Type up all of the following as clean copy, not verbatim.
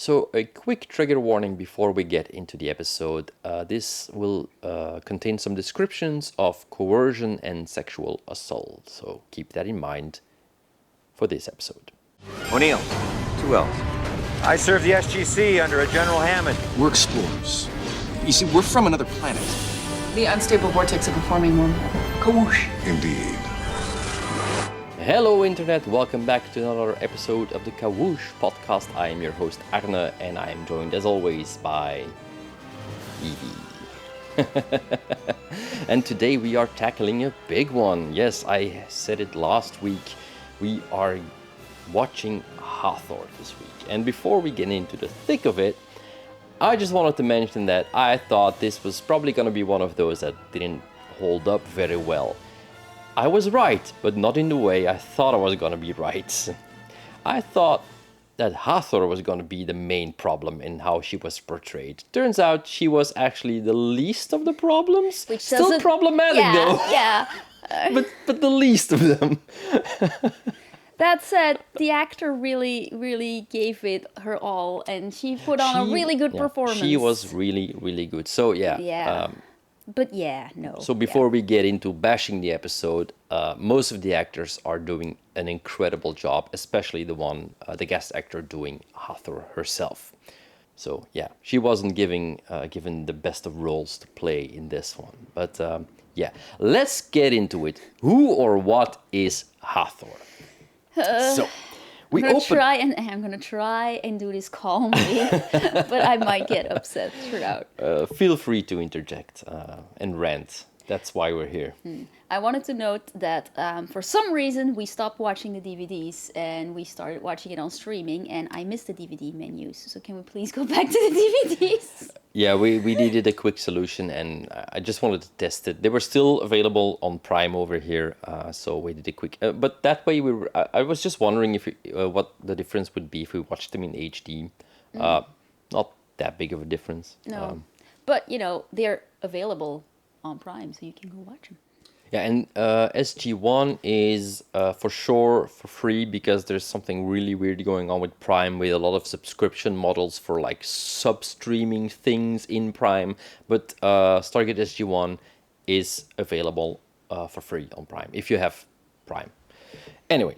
So, a quick trigger warning before we get into the episode. This will contain some descriptions of coercion and sexual assault, so keep that in mind for this episode. O'Neill, 2 L's. I serve the SGC under a General Hammond. We're explorers. You see, we're from another planet. The unstable vortex of a forming wormhole. Kawoosh. Indeed. Hello Internet, welcome back to another episode of the Kawoosh podcast. I am your host Arne, and I am joined as always by Evie. And today we are tackling a big one. Yes, I said it last week. We are watching Hathor this week. And before we get into the thick of it, I just wanted to mention that I thought this was probably going to be one of those that didn't hold up very well. I was right, but not in the way I thought I was going to be right. I thought that Hathor was going to be the main problem in how she was portrayed. Turns out she was actually the least of the problems. Which still problematic though. Yeah. But the least of them. That said, the actor really gave it her all, and she put on a really good performance. She was really good. So yeah. So before we get into bashing the episode, most of the actors are doing an incredible job, especially the guest actor doing Hathor herself. So yeah, she wasn't given the best of roles to play in this one. But let's get into it. Who or what is Hathor? So I'm gonna try and do this calmly, but I might get upset throughout. Feel free to interject and rant. That's why we're here. I wanted to note that for some reason we stopped watching the DVDs and we started watching it on streaming, and I missed the DVD menus. So can we please go back to the DVDs? Yeah, we needed a quick solution, and I just wanted to test it. They were still available on Prime over here, so we did a quick. But that way, I was just wondering if what the difference would be if we watched them in HD. Not that big of a difference. No, but they're available on Prime, so you can go watch them. Yeah, and SG1 is for sure for free, because there's something really weird going on with Prime with a lot of subscription models for like sub-streaming things in Prime. But Stargate SG1 is available for free on Prime if you have Prime. Anyway,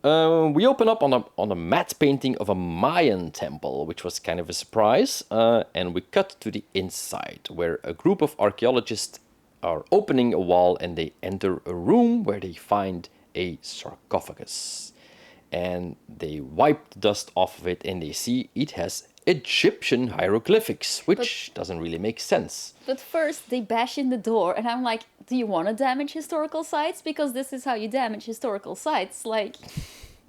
we open up on a matte painting of a Mayan temple, which was kind of a surprise. And we cut to the inside, where a group of archaeologists are opening a wall, and they enter a room where they find a sarcophagus. And they wipe the dust off of it, and they see it has Egyptian hieroglyphics, which doesn't really make sense. But first, they bash in the door, and I'm like, do you want to damage historical sites? Because this is how you damage historical sites. Like,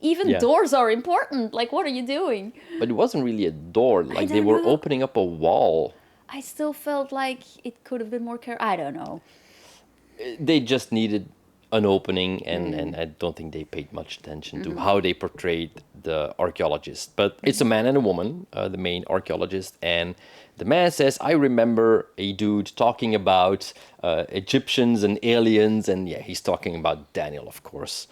even doors are important. Like, what are you doing? But it wasn't really a door. Like, they were opening up a wall. I still felt like it could have been more I don't know. They just needed an opening, and I don't think they paid much attention to how they portrayed the archaeologist. But it's a man and a woman, the main archaeologist, and the man says, I remember a dude talking about Egyptians and aliens, and he's talking about Daniel, of course.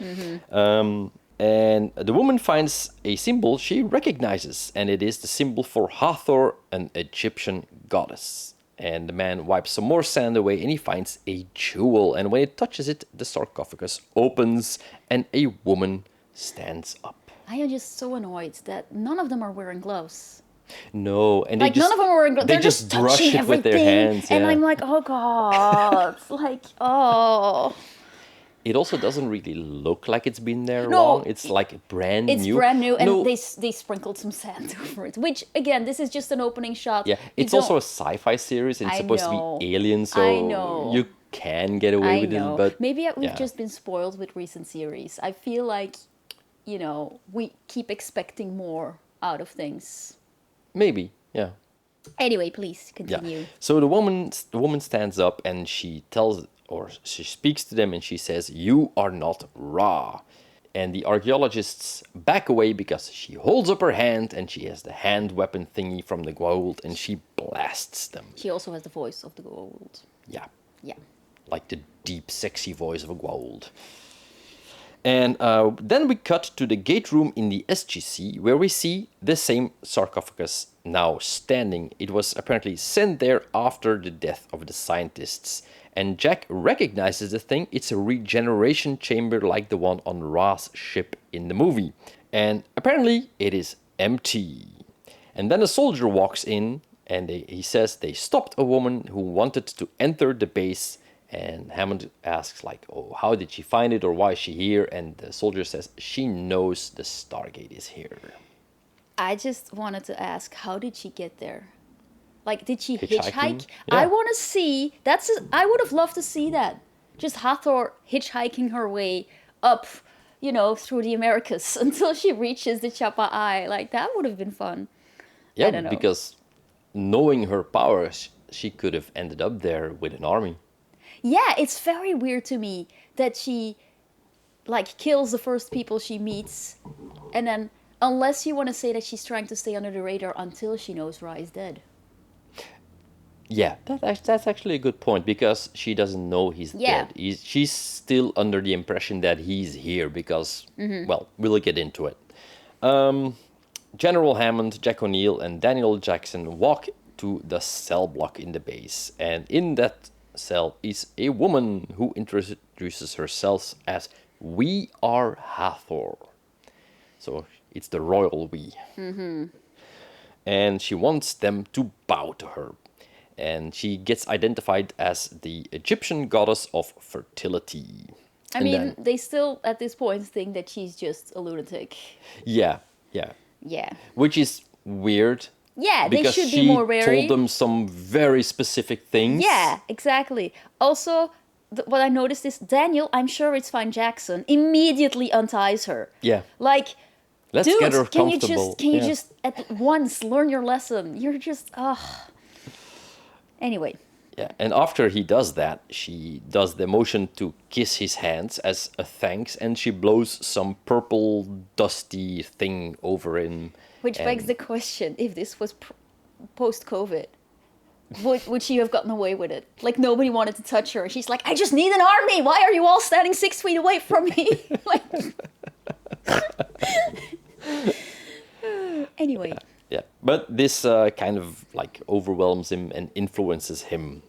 And the woman finds a symbol she recognizes, and it is the symbol for Hathor, an Egyptian goddess. And the man wipes some more sand away, and he finds a jewel. And when he touches it, the sarcophagus opens, and a woman stands up. I am just so annoyed that none of them are wearing gloves. No, and none of them are wearing gloves. They They're just brush touching it everything, with their hands. And I'm like, oh God, like, oh. It also doesn't really look like it's been there long. It's like brand new. It's brand new, and they sprinkled some sand over it. Which, again, this is just an opening shot. Yeah, it's also a sci-fi series, and it's supposed to be aliens, so you can get away with it. But maybe we've just been spoiled with recent series. I feel like, we keep expecting more out of things. Maybe, yeah. Anyway, please continue. Yeah. So the woman stands up, and she speaks to them, and she says, "You are not Ra." And the archaeologists back away because she holds up her hand, and she has the hand weapon thingy from the Gua'old, and she blasts them. She also has the voice of the Gua'old. Yeah. Yeah. Like the deep, sexy voice of a Gua'old. And then we cut to the gate room in the SGC, where we see the same sarcophagus now standing. It was apparently sent there after the death of the scientists. And Jack recognizes the thing. It's a regeneration chamber like the one on Ra's ship in the movie. And apparently it is empty. And then a soldier walks in, and he says they stopped a woman who wanted to enter the base. And Hammond asks, like, oh, how did she find it, or why is she here? And the soldier says she knows the Stargate is here. I just wanted to ask, how did she get there? Like, did she Hitchhiking? hitchhike? Yeah. I want to see. I would have loved to see that. Just Hathor hitchhiking her way up, through the Americas until she reaches the Chapa Eye. Like, that would have been fun. I Yeah, don't know. because knowing her powers, she could have ended up there with an army. Yeah, it's very weird to me that she, kills the first people she meets, and then, unless you want to say that she's trying to stay under the radar until she knows Ra is dead. Yeah, that's actually a good point, because she doesn't know he's Yeah. dead. She's still under the impression that he's here because, well, we'll get into it. General Hammond, Jack O'Neill, and Daniel Jackson walk to the cell block in the base, and in that cell is a woman who introduces herself as "We are Hathor." So it's the royal we. And she wants them to bow to her. And she gets identified as the Egyptian goddess of fertility. I mean, they still, at this point, think that she's just a lunatic. Yeah. Yeah. Which is weird. Yeah, they Because should be more she wary. told them some very specific things. Yeah, exactly. Also, what I noticed is Daniel, I'm sure it's fine, Jackson, immediately unties her. Yeah. Like, Let's dude, get her can you comfortable. just at once learn your lesson? You're just, Anyway. Yeah, and after he does that, she does the motion to kiss his hands as a thanks, and she blows some purple dusty thing over him. Which begs the question, if this was post-COVID, would she have gotten away with it? Like, nobody wanted to touch her. She's like, I just need an army. Why are you all standing 6 feet away from me? Like... Anyway. Yeah, but this kind of like overwhelms him and influences him.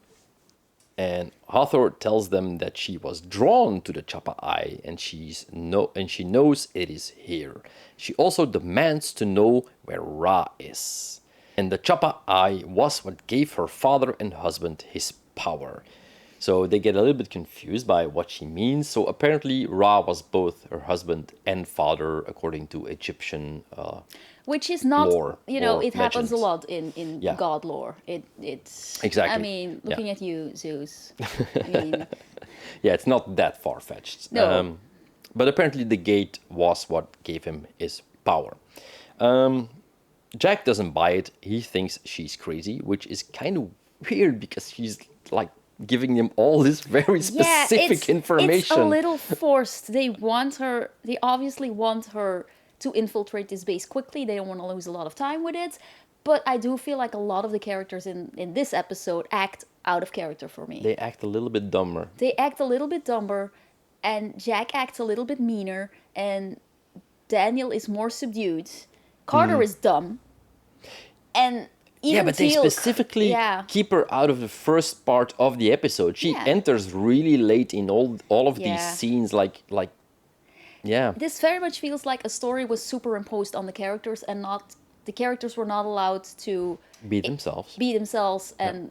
And Hathor tells them that she was drawn to the Chapa Eye, and she knows it is here. She also demands to know where Ra is. And the Chapa Eye was what gave her father and husband his power. So they get a little bit confused by what she means. So apparently Ra was both her husband and father, according to Egyptian which is not, lore or it happens legends. a lot in Yeah. God lore. It's Exactly. I mean, looking Yeah. at you, Zeus. I mean, Yeah, it's not that far-fetched. No. But apparently the gate was what gave him his power. Jack doesn't buy it. He thinks she's crazy, which is kind of weird because she's like giving him all this very specific information. It's a little forced. They obviously want her to infiltrate this base quickly. They don't want to lose a lot of time with it. But I do feel like a lot of the characters in this episode act out of character for me. They act a little bit dumber. They act a little bit dumber, and Jack acts a little bit meaner, and Daniel is more subdued. Carter is dumb. And even Yeah, but they Teal, specifically keep her out of the first part of the episode. She enters really late in all of these scenes, like. Yeah. This very much feels like a story was superimposed on the characters, and the characters were not allowed to Be themselves. and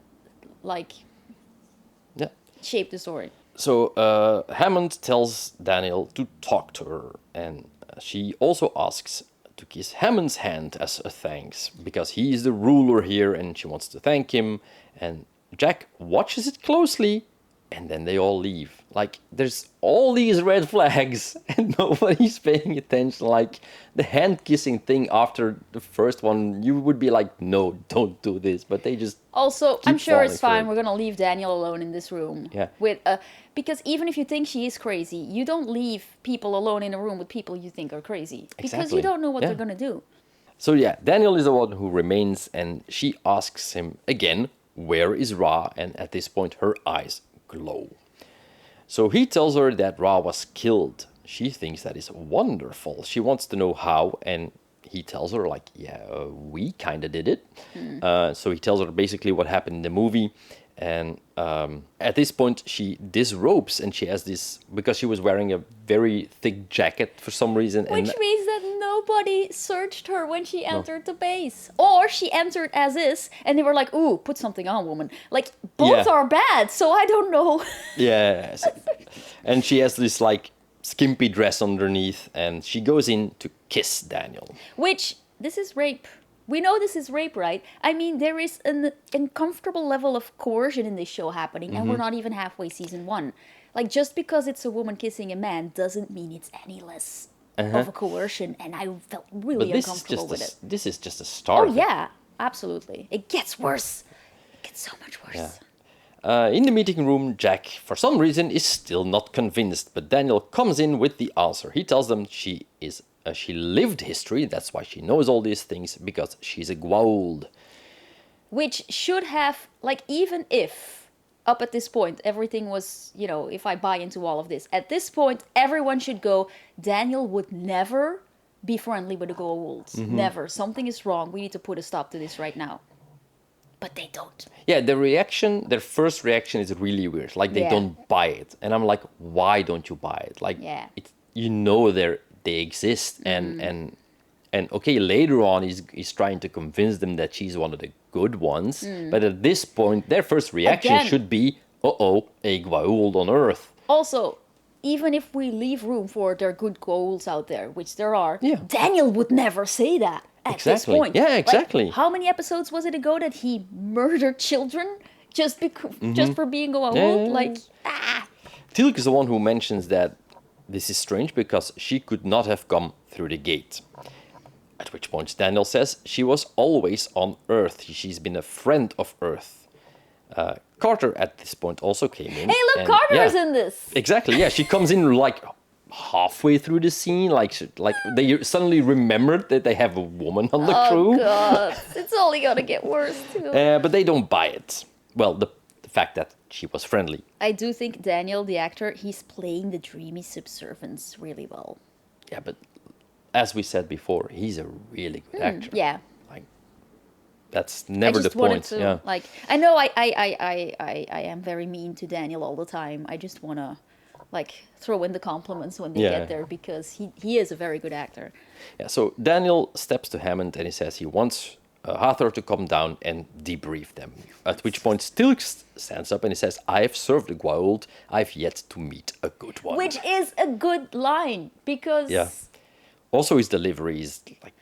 shape the story. So Hammond tells Daniel to talk to her, and she also asks to kiss Hammond's hand as a thanks, because he is the ruler here and she wants to thank him. And Jack watches it closely, and then they all leave. Like, there's all these red flags and nobody's paying attention. Like, the hand-kissing thing after the first one, you would be like, no, don't do this. But they just Also, keep I'm sure it's falling fine. for We're going to leave Daniel alone in this room. Yeah. Because even if you think she is crazy, you don't leave people alone in a room with people you think are crazy. Because Exactly. you don't know what Yeah. they're going to do. So yeah, Daniel is the one who remains, and she asks him again, where is Ra? And at this point, her eyes glow. So he tells her that Ra was killed, she thinks that is wonderful. She wants to know how, and he tells her, like, yeah, we kind of did it. So he tells her basically what happened in the movie. And at this point, she disrobes, and she has this, because she was wearing a very thick jacket for some reason. Which means that nobody searched her when she entered the base. Or she entered as is, and they were like, ooh, put something on, woman. Like, both are bad, so I don't know. Yes. And she has this, like, skimpy dress underneath, and she goes in to kiss Daniel. Which, this is rape. We know this is rape, right? I mean, there is an uncomfortable level of coercion in this show happening, and we're not even halfway season 1. Like, just because it's a woman kissing a man doesn't mean it's any less of a coercion, and I felt really uncomfortable with it. This is just a start. Oh, yeah, absolutely. It gets worse. It gets so much worse. Yeah. In the meeting room, Jack, for some reason, is still not convinced, but Daniel comes in with the answer. He tells them she lived history, that's why she knows all these things, because she's a Gua'old. Which should have, like, even if, up at this point, everything was, you know, if I buy into all of this, at this point, everyone should go, Daniel would never be friendly with the Gua'olds. Never. Something is wrong. We need to put a stop to this right now. But they don't. Yeah, their first reaction is really weird. Like, they don't buy it. And I'm like, why don't you buy it? Like, you know they exist. And okay, later on, he's trying to convince them that she's one of the good ones. But at this point, their first reaction should be, uh-oh, a Gua'uld on Earth. Also, even if we leave room for there good Gua'ulds out there, which there are, Daniel would never say that. At this point. Yeah, exactly. Like, how many episodes was it ago that he murdered children just for being a Gua'uld? Like, Teal'c is the one who mentions that this is strange because she could not have come through the gate. At which point Daniel says she was always on Earth. She's been a friend of Earth. Carter at this point also came in. Hey, look, Carter is in this. Exactly, yeah. She comes in like halfway through the scene, like they suddenly remembered that they have a woman on the crew. Oh god, it's only gonna get worse too. But they don't buy it. Well, the fact that she was friendly. I do think Daniel, the actor, he's playing the dreamy subservience really well. Yeah, but as we said before, he's a really good actor. Yeah. Like, that's never the point. Like, I know I am very mean to Daniel all the time. I just wanna like throw in the compliments when they get there because he is a very good actor. Yeah, so Daniel steps to Hammond and he says he wants Hathor to come down and debrief them. At which point Teal'c stands up and he says, I've served a Gua'uld, I've yet to meet a good one. Which is a good line because... Yeah. Also his delivery is like,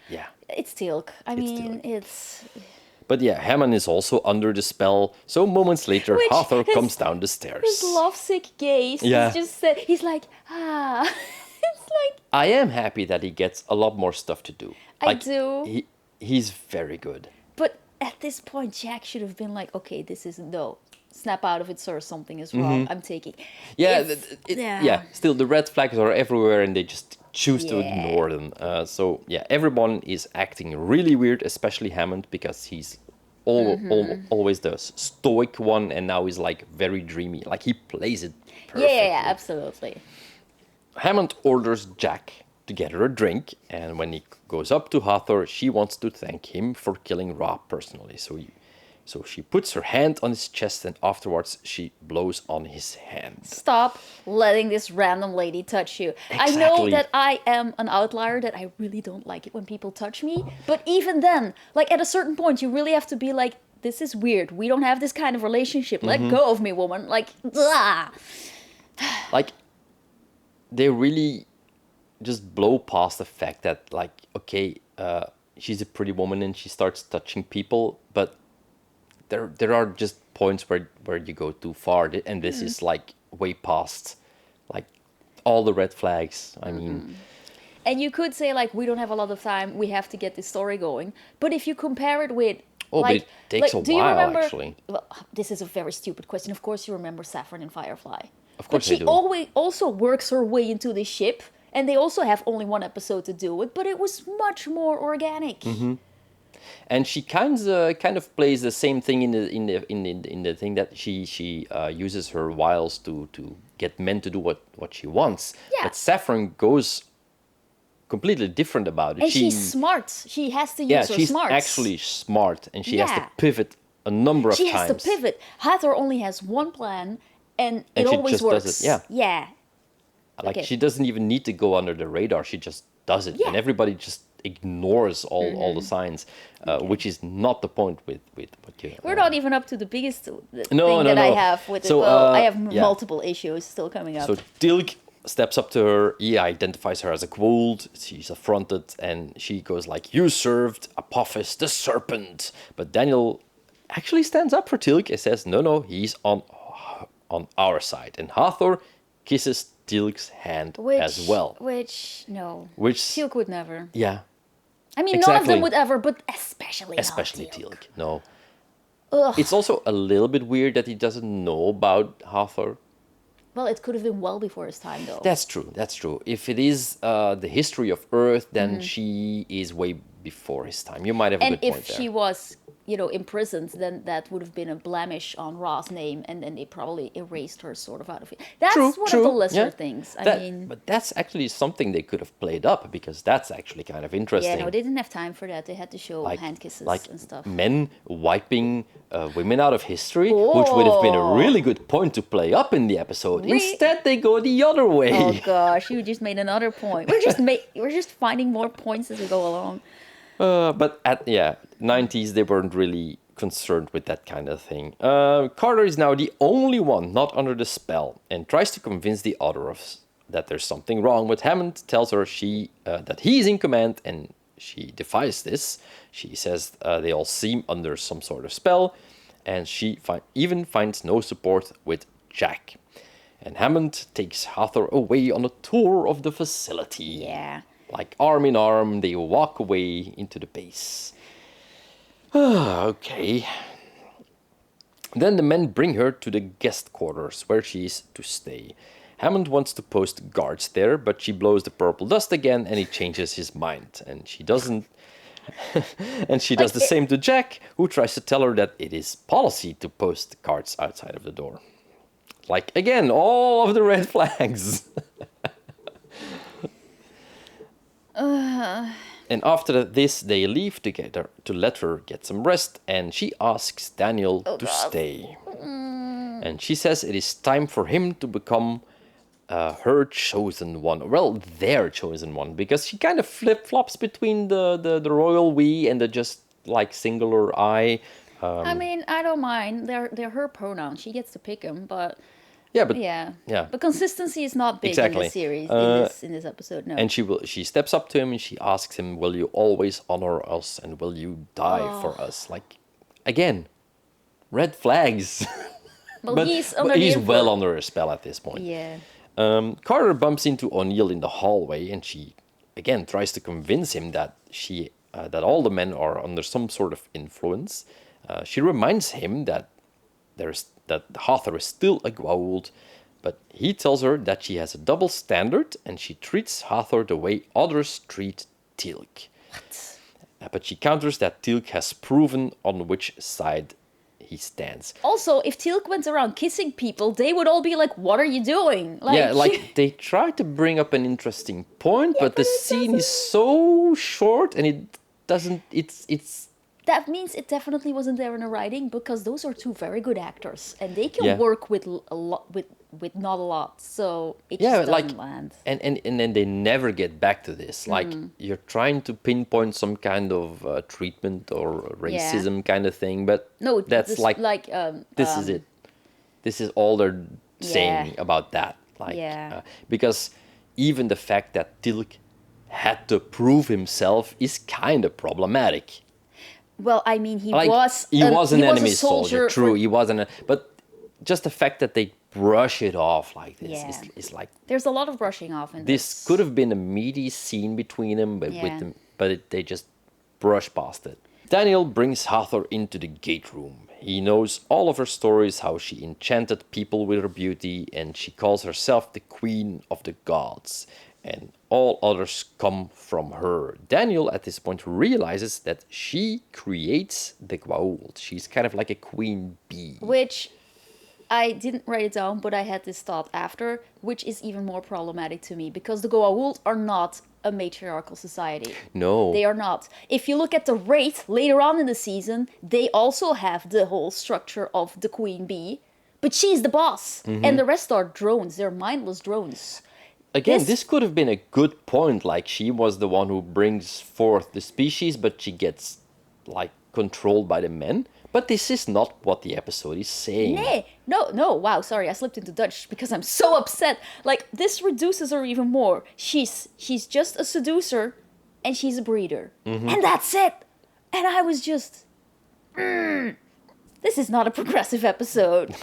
It's Teal'c. I mean, it's... But yeah, Hammond is also under the spell. So moments later, Hathor comes down the stairs. His lovesick gaze. Yeah. He's like, ah. It's like... I am happy that he gets a lot more stuff to do. I do. He's very good. But at this point, Jack should have been like, okay, this isn't... No, snap out of it, sir. Something is wrong. I'm taking... Yeah, still, the red flags are everywhere and they just choose to ignore them. So, yeah, everyone is acting really weird, especially Hammond, because he's always the stoic one, and now he's, like, very dreamy. Like, he plays it perfectly. Yeah, absolutely. Hammond orders Jack to get her a drink, and when he goes up to Hathor, she wants to thank him for killing Ra personally. So she puts her hand on his chest, and afterwards she blows on his hand. Stop letting this random lady touch you. Exactly. I know that I am an outlier, that I really don't like it when people touch me. But even then, like at a certain point, you really have to be like, this is weird. We don't have this kind of relationship. Let go of me, woman. Like, ugh. Like, they really just blow past the fact that, like, okay, she's a pretty woman and she starts touching people, but there are just points where you go too far, and this is like way past like all the red flags. I mean, and you could say like, we don't have a lot of time, we have to get this story going. But if you compare it with but it takes a while, actually. Well, this is a very stupid question. Of course you remember Saffron and Firefly. Of course but she always also works her way into the ship, and they also have only one episode to do it, but it was much more organic. And she kind of plays the same thing in the thing that she uses her wiles to get men to do what she wants. Yeah. But Saffron goes completely different about it. And she's smart. She has to use her she's smarts. actually smart, and she has to Yeah. pivot a number of She times. has to pivot. Hathor only has one plan, and it And she always just works. does it, yeah. Yeah. Like Okay. she doesn't even need to go under the radar. She just does it, Yeah. and everybody just ignores all the signs, which is not the point with what you. We're not even up to the biggest thing no, that I no. have with So, it. Well, I have yeah. multiple issues still coming up. So Tilk steps up to her. He identifies her as a Gua'old. She's affronted, and she goes like, "You served Apophis, the serpent." But Daniel actually stands up for Tilk and says, "No, he's on our side." And Hathor kisses Tilk's hand as well. Which, no. Which, Teal'c would never. yeah, I mean, none of Exactly. them would ever, but especially especially not Tilk. No. Ugh. It's also a little bit weird that he doesn't know about Hathor. Well, it could have been well before his time, though. That's true. If it is the history of Earth, then Mm-hmm. she is way before his time. You might have a And good point if there. she was, imprisoned, then that would have been a blemish on Ra's name, and then they probably erased her sort of out of it. That's True, one true, of the lesser yeah. things. I That- mean, but that's actually something they could have played up, because that's actually kind of interesting. yeah, no, they didn't have time for that. They had to show like, hand kisses like and stuff. men wiping women out of history, which would have been a really good point to play up in the episode. Instead, they go the other way. Oh gosh, you just made another point. We're just finding more points as we go along. But at 90s, they weren't really concerned with that kind of thing. Carter is now the only one not under the spell and tries to convince the others that there's something wrong. But Hammond tells her that he is in command, and she defies this. She says they all seem under some sort of spell, and she even finds no support with Jack. And Hammond takes Hathor away on a tour of the facility. Yeah. Like arm in arm, they walk away into the base. Okay. Then the men bring her to the guest quarters, where she is to stay. Hammond wants to post guards there, but she blows the purple dust again, and he changes his mind. And she doesn't. And she does the same to Jack, who tries to tell her that it is policy to post guards outside of the door. Like, again, all of the red flags. And after this, they leave together to let her get some rest, and she asks Daniel to stay. And she says it is time for him to become her chosen one. Well, their chosen one, because she kind of flip-flops between the royal we and the just like singular I. I mean, I don't mind. They're her pronouns. She gets to pick them, but Yeah, but yeah. yeah. But consistency is not big Exactly. in this series. In this episode, no. And she steps up to him and she asks him, "Will you always honor us, and will you die for us?" Like, again, red flags. well, but he's he's under well under a spell at this point. Yeah. Carter bumps into O'Neill in the hallway, and she again tries to convince him that that all the men are under some sort of influence. She reminds him that Hathor is still a Gua'old, but he tells her that she has a double standard, and she treats Hathor the way others treat Teal'c. What? But she counters that Teal'c has proven on which side he stands. Also, if Teal'c went around kissing people, they would all be like, "What are you doing?" Yeah, like they try to bring up an interesting point, but the scene is so short, and it doesn't. It's. That means it definitely wasn't there in the writing, because those are two very good actors, and they can Yeah. work with a lot, with not a lot. So it Yeah, just like, doesn't land. and then they never get back to this. Like, you're trying to pinpoint some kind of treatment or racism kind of thing, but No, that's this, like this is um, it. This is all they're saying about that. Like, Yeah. Because even the fact that Teal'c had to prove himself is kind of problematic. Well, I mean, he Like, was an a enemy soldier. True, for- he wasn't. But just the fact that they brush it off like this Yeah. is like. There's a lot of brushing off in This could have been a meaty scene between them, but Yeah. they just brush past it. Daniel brings Hathor into the gate room. He knows all of her stories, how she enchanted people with her beauty, and she calls herself the Queen of the Gods. and all others come from her. Daniel, at this point, realizes that she creates the Gua'old. She's kind of like a queen bee. Which I didn't write it down, but I had this thought after, which is even more problematic to me, because the Gua'old are not a matriarchal society. No. They are not. If you look at the Wraith later on in the season, they also have the whole structure of the queen bee, but she's the boss, and the rest are drones. They're mindless drones. Again, this could have been a good point, like she was the one who brings forth the species, but she gets, like, controlled by the men. But this is not what the episode is saying. No, wow, sorry, I slipped into Dutch because I'm so upset. Like, this reduces her even more. She's just a seducer, and she's a breeder. And that's it! And I was just... this is not a progressive episode.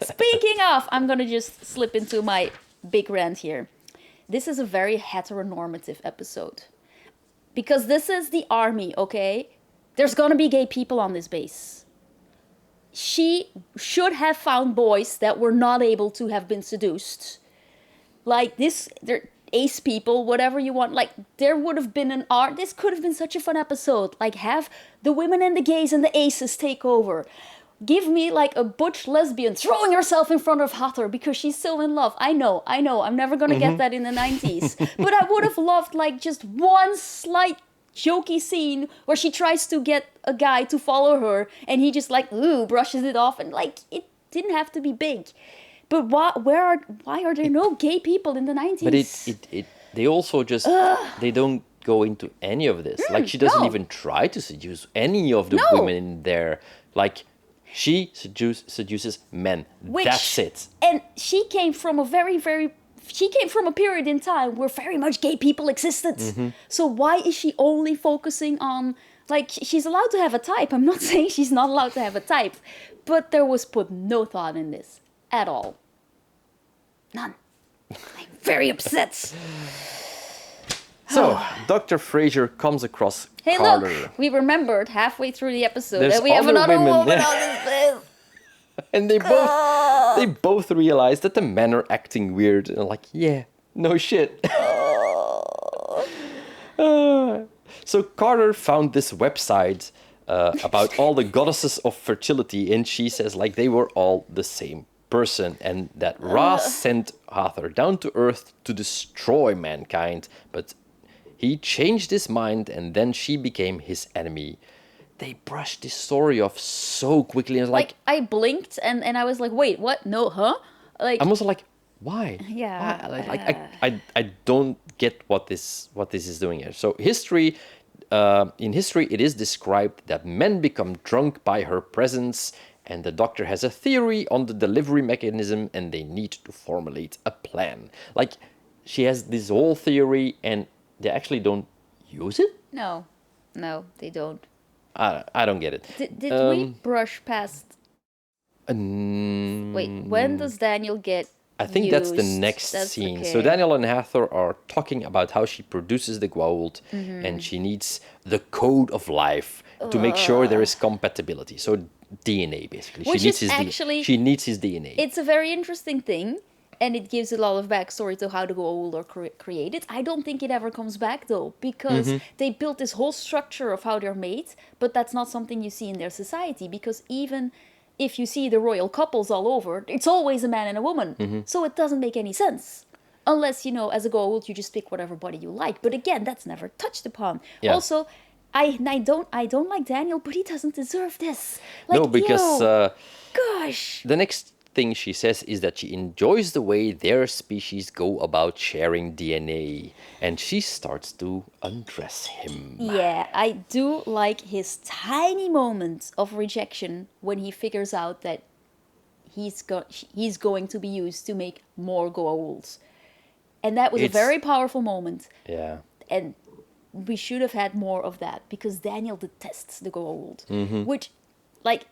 Speaking of, I'm gonna just slip into my big rant here. This is a very heteronormative episode. Because this is the army, okay? There's gonna be gay people on this base. She should have found boys that were not able to have been seduced. Like this, they're ace people, whatever you want. Like, there would have been an art. This could have been such a fun episode. Like, have the women and the gays and the aces take over. Give me, like, a butch lesbian throwing herself in front of Hathor because she's so in love. I know. I'm never gonna get that in the 90s. But I would have loved, like, just one slight jokey scene where she tries to get a guy to follow her and he just, like, brushes it off. And, like, it didn't have to be big. But why are there no gay people in the 90s? But they also just, they don't go into any of this. Like, she doesn't even try to seduce any of the women in there. Like, she seduces men. That's it. And she came from a period in time where very much gay people existed. So why is she only focusing on, like, she's allowed to have a type. I'm not saying she's not allowed to have a type. But there was put no thought in this at all. None. I'm very upset. So, Dr. Fraser comes across Hey, Carter. look, we remembered halfway through the episode There's that we have other another women, woman yeah. on this list. And they both realize that the men are acting weird. And like, yeah, no shit. So Carter found this website about all the goddesses of fertility. And she says, like, they were all the same person. And that Ra sent Hathor down to Earth to destroy mankind. But he changed his mind, and then she became his enemy. They brushed this story off so quickly. And Like, I blinked and I was like, wait, what? No, huh? Like, I'm also like, why? Yeah. Why? Like, I don't get what this is doing here. So in history, it is described that men become drunk by her presence, and the Doctor has a theory on the delivery mechanism, and they need to formulate a plan. Like, she has this whole theory, and they actually don't use it? no, they don't. I don't get it. Did we brush past... Wait, when does Daniel get I think that's the used? next That's scene. okay. So Daniel and Hathor are talking about how she produces the Gua'old, and she needs the code of life to make sure there is compatibility. So DNA, basically. Which she needs is his actually... she needs his DNA. It's a very interesting thing, and it gives a lot of backstory to how the Gua'uld are created. I don't think it ever comes back, though, because they built this whole structure of how they're made, but that's not something you see in their society, because even if you see the royal couples all over, it's always a man and a woman. So it doesn't make any sense. Unless, as a Gua'uld, you just pick whatever body you like. But again, that's never touched upon. Yeah. Also, I don't like Daniel, but he doesn't deserve this. Like, No, because gosh. the next thing she says is that she enjoys the way their species go about sharing DNA, and she starts to undress him. Yeah, I do like his tiny moment of rejection when he figures out that he's going to be used to make more Goa'ulds. And that was a very powerful moment. Yeah. And we should have had more of that, because Daniel detests the Goa'uld. Which, like,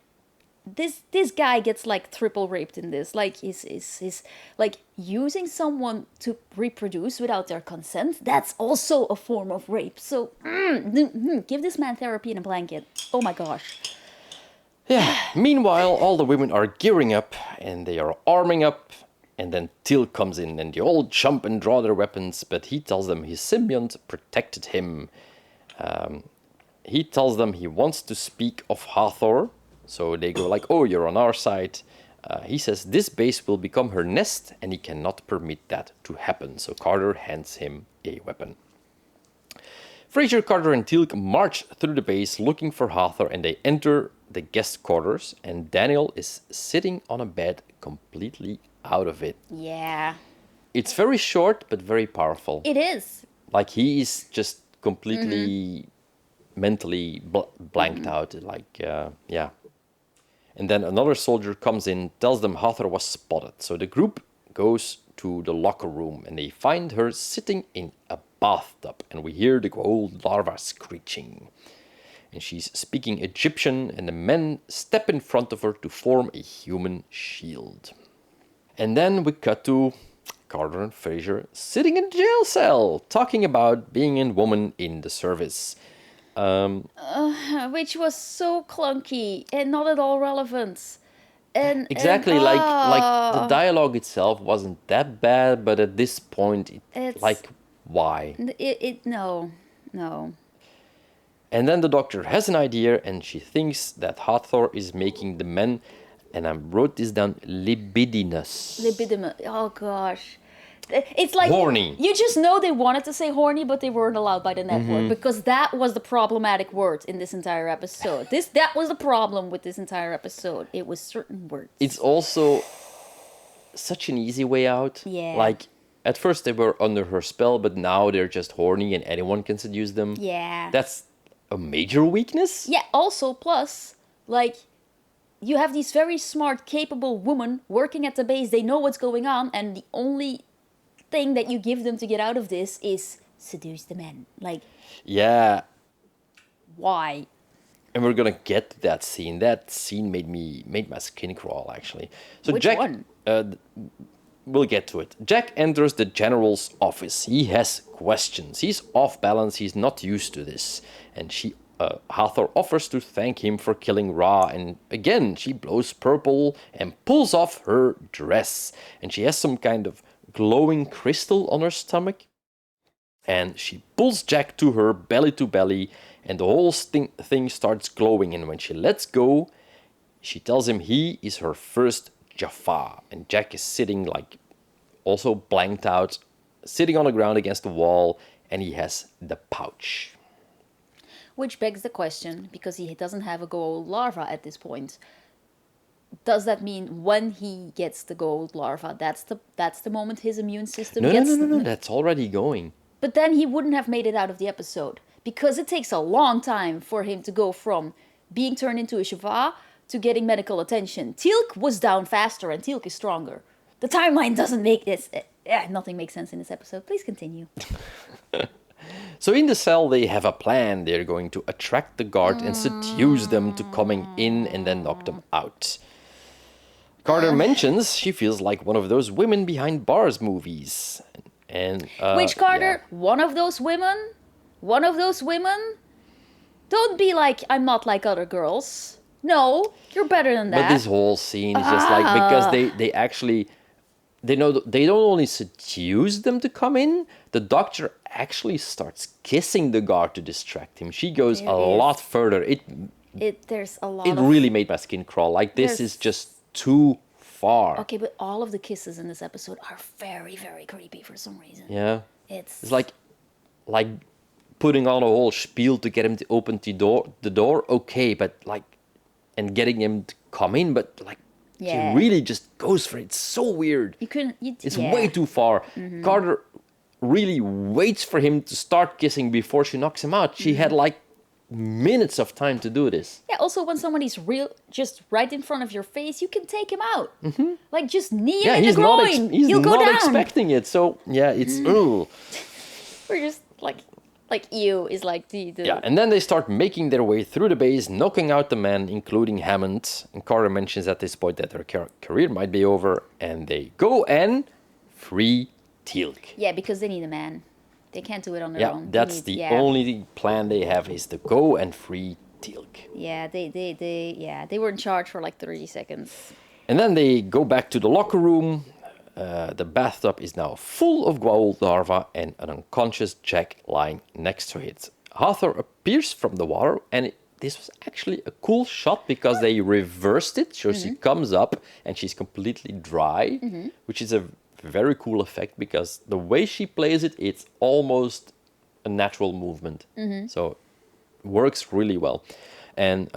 this guy gets, like, triple raped in this. Like, he's like, using someone to reproduce without their consent, that's also a form of rape. So, give this man therapy in a blanket. Oh my gosh. Yeah. Meanwhile, all the women are gearing up, and they are arming up, And then Teal'c comes in and they all jump and draw their weapons, but he tells them his symbiont protected him. He tells them he wants to speak of Hathor, so they go like, oh, you're on our side. He says this base will become her nest and he cannot permit that to happen, so Carter hands him a weapon. Fraser, Carter and Teal'c march through the base looking for Hathor and they enter the guest quarters and Daniel is sitting on a bed completely out of it. Yeah. It's very short but very powerful. It is. Like he is just completely mentally blanked out. Like, yeah. And then another soldier comes in, tells them Hathor was spotted. So the group goes to the locker room and they find her sitting in a bathtub. And we hear the Gua'old larva screeching. And she's speaking Egyptian and the men step in front of her to form a human shield. And then we cut to Carter and Fraser sitting in a jail cell, talking about being a woman in the service. Which was so clunky and not at all relevant. Exactly, like the dialogue itself wasn't that bad, but at this point, like, why? No. And then the doctor has an idea, and she thinks that Hathor is making the men, and I wrote this down, libidinous. Oh gosh. It's like horny. You just know they wanted to say horny, but they weren't allowed by the network because that was the problematic word in this entire episode. That was the problem with this entire episode. It was certain words. It's also such an easy way out. Yeah. Like at first they were under her spell, but now they're just horny and anyone can seduce them. Yeah. That's a major weakness. Yeah. Also, plus, like, you have these very smart, capable women working at the base. They know what's going on, and the only thing that you give them to get out of this is seduce the men. Like, yeah. Why? And we're gonna get to that scene. That scene made my skin crawl, actually. So Which Jack, one? We'll get to it. Jack enters the general's office. He has questions. He's off balance. He's not used to this. And Hathor offers to thank him for killing Ra. And again, she blows purple and pulls off her dress. And she has some kind of glowing crystal on her stomach. And she pulls Jack to her belly to belly. And the whole thing starts glowing. And when she lets go, she tells him he is her first Jaffa. And Jack is sitting like also blanked out, sitting on the ground against the wall. And he has the pouch. Which begs the question, because he doesn't have a Gua'old larva at this point. Does that mean when he gets the Gua'old larva, that's the moment his immune system gets... No, that's already going. But then he wouldn't have made it out of the episode. Because it takes a long time for him to go from being turned into a Shava to getting medical attention. Teal'c was down faster and Teal'c is stronger. The timeline doesn't make this... nothing makes sense in this episode. Please continue. So in the cell, they have a plan. They're going to attract the guard and seduce them to coming in and then knock them out. Carter mentions she feels like one of those women behind bars movies. And Which, Carter, yeah. one of those women? Don't be like, I'm not like other girls. No, you're better than that. But this whole scene is just like, because they actually... They don't only seduce them to come in, the doctor actually starts kissing the guard to distract him. She goes a lot further. There's a lot It really made my skin crawl. Like, this is just too far. Okay, but all of the kisses in this episode are very, very creepy for some reason. Yeah. It's like putting on a whole spiel to get him to open the door, okay, but like, and getting him to come in, but like, she really just goes for it. It's so weird. It's way too far. Mm-hmm. Carter really waits for him to start kissing before she knocks him out. She had like minutes of time to do this. Yeah, also when somebody's just right in front of your face, you can take him out. Mm-hmm. Like, just knee him in the groin. He'll go down. He's not expecting it. So, yeah, it's... We're just like ew is like the... Yeah, and then they start making their way through the base, knocking out the men, including Hammond. And Carter mentions at this point that their career might be over. And they go and free Teal'c. Yeah, because they need a man. They can't do it on their own. That's the only plan they have, is to go and free Teal'c. Yeah, they were in charge for like 30 seconds. And then they go back to the locker room. The bathtub is now full of Gua'old larvae and an unconscious Jack lying next to it. Hathor appears from the water, and this was actually a cool shot because they reversed it. So she comes up and she's completely dry, which is a very cool effect because the way she plays it, it's almost a natural movement. So works really well. And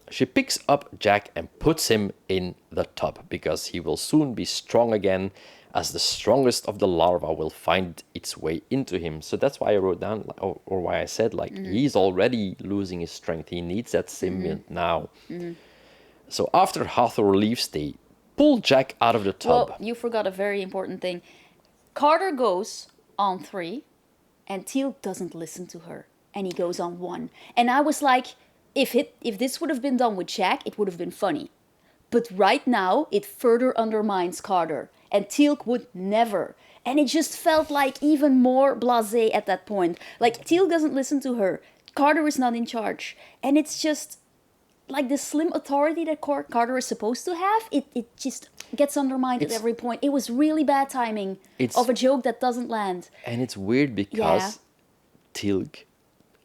she picks up Jack and puts him in the tub because he will soon be strong again, as the strongest of the larvae will find its way into him. So that's why I wrote down, or why I said, like, he's already losing his strength. He needs that symbiont now. So after Hathor leaves, they pull Jack out of the tub. Well, you forgot a very important thing. Carter goes on 3, and Teal doesn't listen to her, and he goes on 1. And I was like, if this would have been done with Jack, it would have been funny. But right now, it further undermines Carter. And Teal'c would never. And it just felt like even more blasé at that point. Like, Teal'c doesn't listen to her. Carter is not in charge. And it's just, like, the slim authority that Carter is supposed to have, it just gets undermined at every point. It was really bad timing of a joke that doesn't land. And it's weird because Teal'c,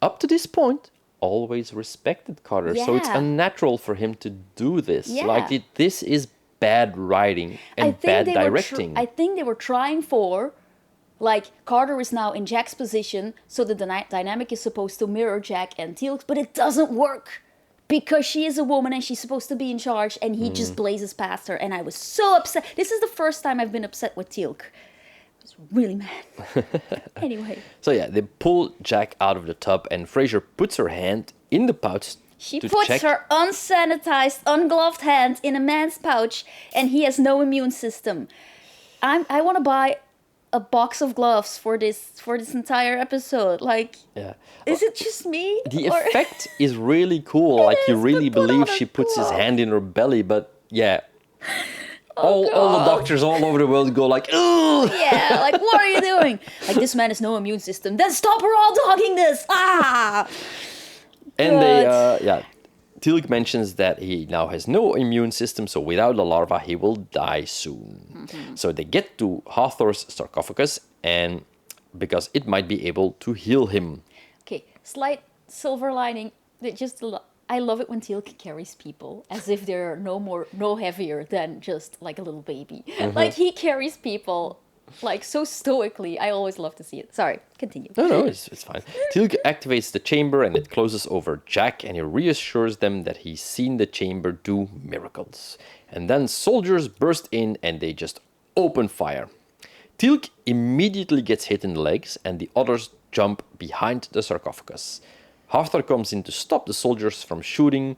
up to this point, always respected Carter. So it's unnatural for him to do this. Like, this is bad writing and bad directing. I think they were trying for, like, Carter is now in Jack's position, so the dynamic is supposed to mirror Jack and Teal'c, but it doesn't work because she is a woman and she's supposed to be in charge, and he just blazes past her, and I was so upset. This is the first time I've been upset with Teal'c. I was really mad. Anyway. So yeah, they pull Jack out of the tub, and Fraser puts her hand in the pouch. She puts her unsanitized, ungloved hand in a man's pouch, and he has no immune system. I want to buy a box of gloves for this entire episode. Like, is it just me? The effect is really cool. Like, you really believe she puts his hand in her belly, but all the doctors all over the world go like, ugh! Yeah, like, what are you doing? Like, this man has no immune system. Then stop her all dogging this! Ah! And Teal'c mentions that he now has no immune system, so without the larva, he will die soon. So they get to Hathor's sarcophagus, and because it might be able to heal him. Okay, slight silver lining. I love it when Teal'c carries people as if they're no heavier than just like a little baby. Like, he carries people like so stoically. I always love to see it. Sorry, continue. No, it's fine. Teal'c activates the chamber and it closes over Jack, and he reassures them that he's seen the chamber do miracles. And then soldiers burst in and they just open fire. Teal'c immediately gets hit in the legs, and the others jump behind the sarcophagus. Hathor comes in to stop the soldiers from shooting,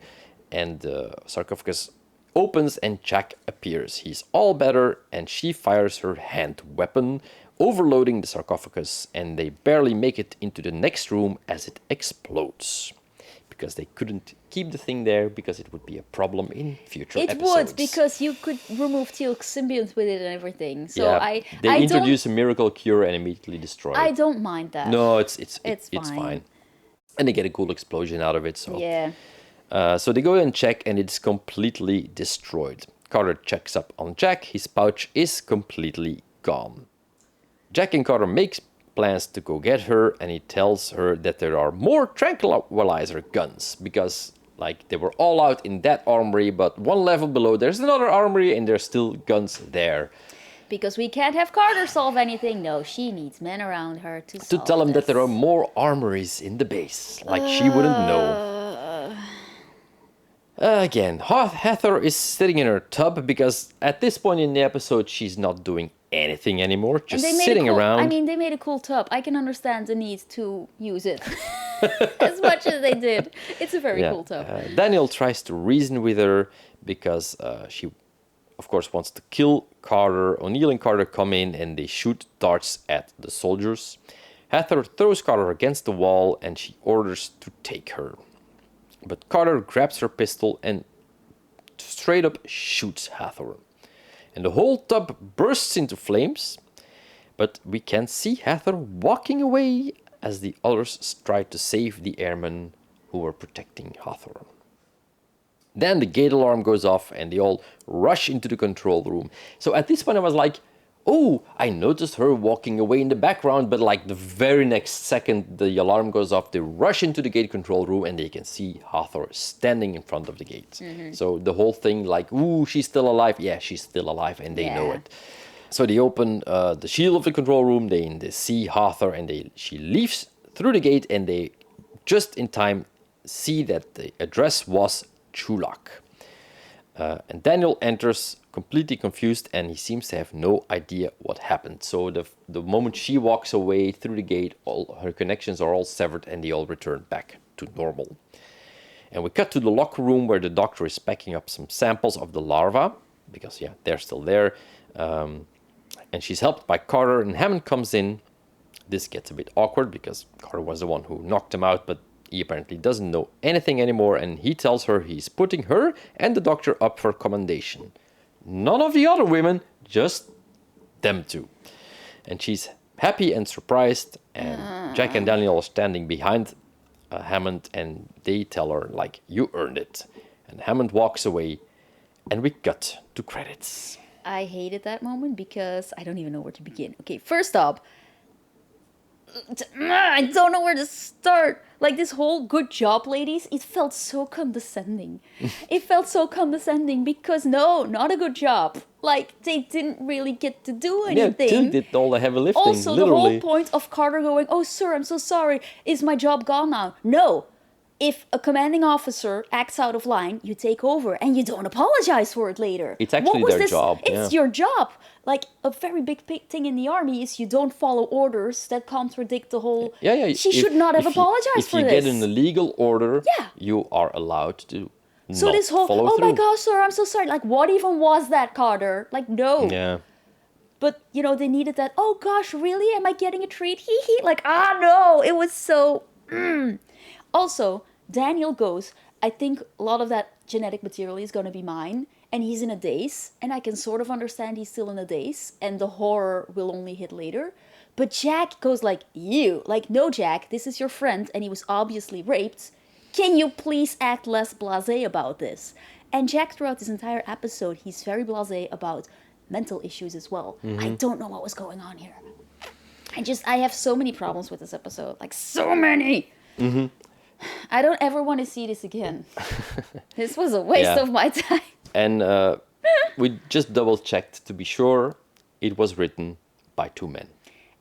and the sarcophagus opens and Jack appears. He's all better, and she fires her hand weapon, overloading the sarcophagus, and they barely make it into the next room as it explodes. Because they couldn't keep the thing there because it would be a problem in future episodes. It would, because you could remove Teal'c's symbiont with it and everything. So they introduce a miracle cure and immediately destroy it. I don't mind that. No, it's fine. And they get a cool explosion out of it. So so they go and check, and it's completely destroyed. Carter checks up on Jack. His pouch is completely gone. Jack and Carter make plans to go get her, and he tells her that there are more tranquilizer guns, because like they were all out in that armory, but one level below there's another armory, and there's still guns there. Because we can't have Carter solve anything. No, she needs men around her to solve To tell him that there are more armories in the base. Like she wouldn't know. Again, Hathor is sitting in her tub because at this point in the episode, she's not doing anything anymore. Just sitting around. I mean, they made a cool tub. I can understand the need to use it as much as they did. It's a very cool tub. Daniel tries to reason with her because she, of course, wants to kill Carter. O'Neill and Carter come in and they shoot darts at the soldiers. Hathor throws Carter against the wall and she orders to take her. But Carter grabs her pistol and straight up shoots Hathor. And the whole tub bursts into flames. But we can see Hathor walking away as the others try to save the airmen who were protecting Hathor. Then the gate alarm goes off and they all rush into the control room. So at this point I was like, oh, I noticed her walking away in the background, but like the very next second the alarm goes off, they rush into the gate control room and they can see Hathor standing in front of the gate. So the whole thing like, ooh, she's still alive. Yeah, she's still alive and they know it. So they open the shield of the control room, they see Hathor and she leaves through the gate and they just in time see that the address was Chulak. And Daniel enters completely confused and he seems to have no idea what happened. So the moment she walks away through the gate, all her connections are all severed and they all return back to normal. And we cut to the locker room where the doctor is packing up some samples of the larva, because yeah, they're still there. And she's helped by Carter and Hammond comes in. This gets a bit awkward because Carter was the one who knocked him out, but he apparently doesn't know anything anymore, and he tells her he's putting her and the doctor up for commendation. None of the other women, just them two. And she's happy and surprised, and Jack and Daniel are standing behind Hammond, and they tell her, like, you earned it. And Hammond walks away, and we cut to credits. I hated that moment because I don't even know where to begin. Okay, first up, I don't know where to start. Like, this whole good job, ladies, it felt so condescending. It felt so condescending because, no, not a good job. Like, they didn't really get to do anything. Yeah, Till did all the heavy lifting, also, literally. the whole point of Carter going, oh, sir, I'm so sorry. Is my job gone now? No. If a commanding officer acts out of line, you take over and you don't apologize for it later. It's actually their job. It's your job. Like, a very big thing in the army is you don't follow orders that contradict the whole... Yeah. She should not have apologized for this. If you get an illegal order, you are allowed to so not this whole, follow oh through. my gosh, sir, I'm so sorry. Like, what even was that, Carter? Like, no. Yeah. But, you know, they needed that, oh gosh, really? Am I getting a treat? Hee hee. Like, no. It was so... Also... Daniel goes, I think a lot of that genetic material is going to be mine, and he's in a daze, and I can sort of understand he's still in a daze, and the horror will only hit later. But Jack goes like, you, like, no, Jack, this is your friend, and he was obviously raped. Can you please act less blasé about this? And Jack, throughout this entire episode, he's very blasé about mental issues as well. I don't know what was going on here. I have so many problems with this episode, like, so many! I don't ever want to see this again. This was a waste of my time. And we just double-checked to be sure it was written by two men.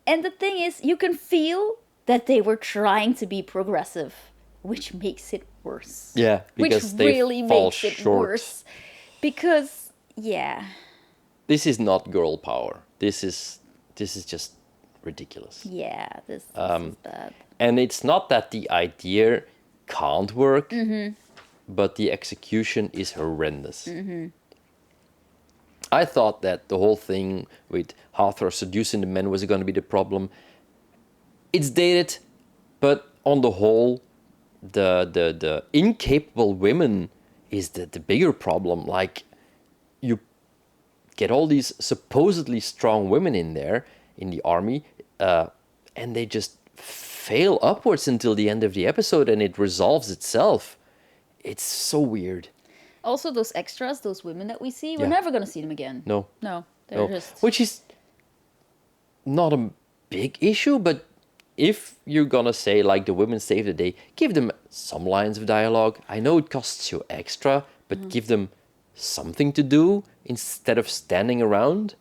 And the thing is, you can feel that they were trying to be progressive, which makes it worse. Yeah, because which they really fall makes it short. worse. Because, yeah. This is not girl power. This is just ridiculous. Yeah, this is bad. And it's not that the idea can't work, but the execution is horrendous. I thought that the whole thing with Hathor seducing the men was going to be the problem. It's dated, but on the whole, the incapable women is the bigger problem. Like, you get all these supposedly strong women in there, in the army, and they just fail upwards until the end of the episode and it resolves itself. It's so weird. Also, those extras, those women that we see, we're never going to see them again. No. They're just... Which is not a big issue, but if you're going to say, like, the women save the day, give them some lines of dialogue. I know it costs you extra, but give them something to do instead of standing around.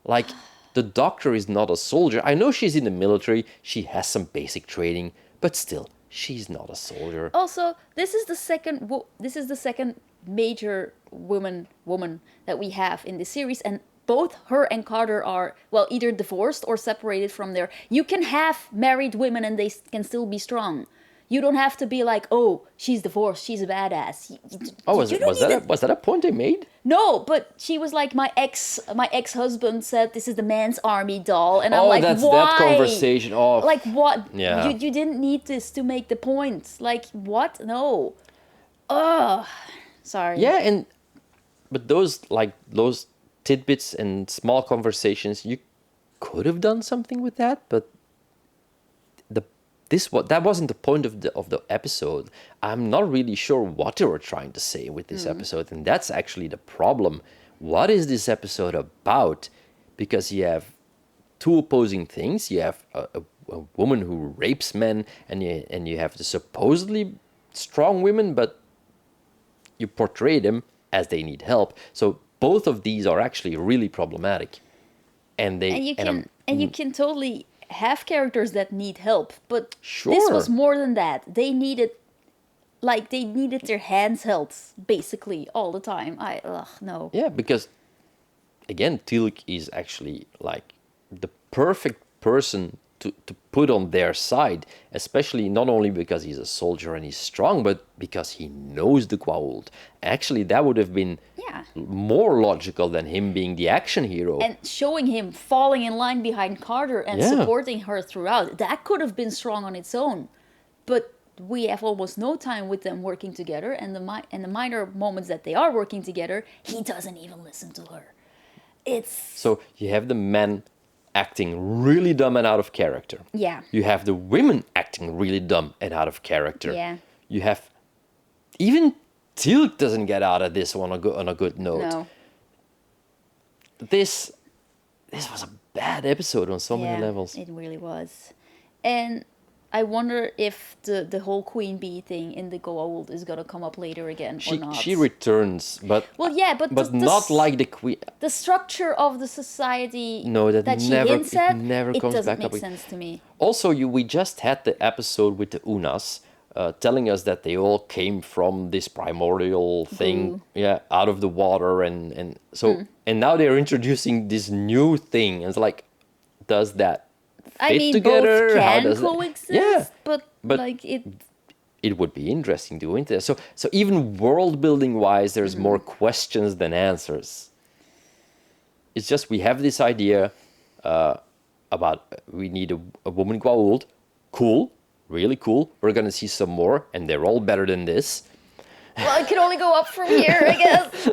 Like... The doctor is not a soldier. I know she's in the military. She has some basic training, but still, she's not a soldier. Also, this is the second major woman that we have in this series, and both her and Carter are, well, either divorced or separated from their... You can have married women and they can still be strong. You don't have to be like, oh, she's divorced, she's a badass. Was that a point they made? No, but she was like, my ex-husband said this is the man's army doll, and I'm like, that's why? that conversation. Oh, like what? Yeah. You didn't need this to make the point. Like what? No. Ugh. Sorry. Yeah, but those tidbits and small conversations, you could have done something with that, but that wasn't the point of the episode. I'm not really sure what they were trying to say with this episode, and that's actually the problem. What is this episode about? because you have two opposing things. You have a woman who rapes men, and you have the supposedly strong women, but you portray them as they need help. So both of these are actually really problematic. And You can totally have characters that need help, but Sure. this was more than that. They needed their hands held basically all the time. No. Yeah, because again, Tilk is actually like the perfect person to put on their side, especially not only because he's a soldier and he's strong, but because he knows the Gua'old. Actually, that would have been more logical than him being the action hero. And showing him falling in line behind Carter and supporting her throughout, that could have been strong on its own. But we have almost no time with them working together, and the minor moments that they are working together, he doesn't even listen to her. So you have the men acting really dumb and out of character. Yeah. You have the women acting really dumb and out of character. Yeah. You have even Tilk doesn't get out of this on a good note. No. This was a bad episode on so many levels. It really was. And I wonder if the whole Queen Bee thing in the Gua'old is gonna come up later again or not. She returns, but not like the Queen. The structure of the society that she never hints at, never comes doesn't back make up. sense to me. Also, we just had the episode with the Unas, telling us that they all came from this primordial thing, out of the water, and so and now they're introducing this new thing. It's like, does that fit together? Both How can does coexist, but like it. It would be interesting to go into that. So even world building wise, there's more questions than answers. It's just we have this idea about we need a woman Gua'old. Cool, really cool. We're gonna see some more, and they're all better than this. Well, it can only go up from here, I guess.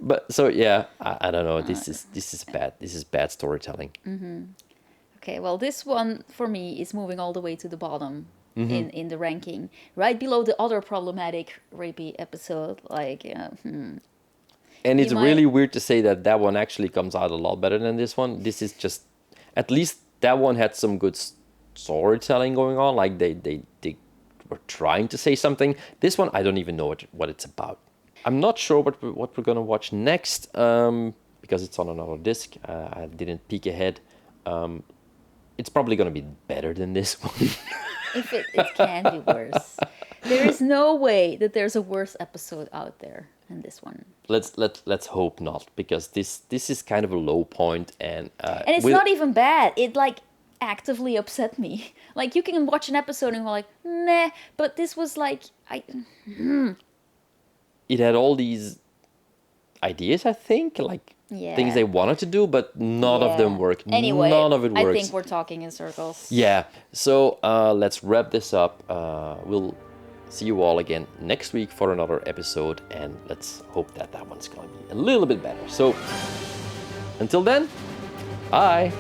But so I don't know. This is bad. This is bad storytelling. Okay, well, this one for me is moving all the way to the bottom in the ranking, right below the other problematic rapey episode. Like, And it's really weird to say that one actually comes out a lot better than this one. This is just, at least that one had some good storytelling going on. Like they were trying to say something. This one, I don't even know what it's about. I'm not sure what we're gonna watch next because it's on another disc. I didn't peek ahead. It's probably gonna be better than this one. If it can be worse. There is no way that there's a worse episode out there than this one. Let's hope not, because this is kind of a low point, and it's not even bad. It like actively upset me. Like, you can watch an episode and you're like, nah, but this was like It had all these ideas, I think, like things they wanted to do, but none of them worked. Anyway, none of it works. I think we're talking in circles. Yeah. So let's wrap this up. We'll see you all again next week for another episode, and let's hope that one's going to be a little bit better. So until then, bye.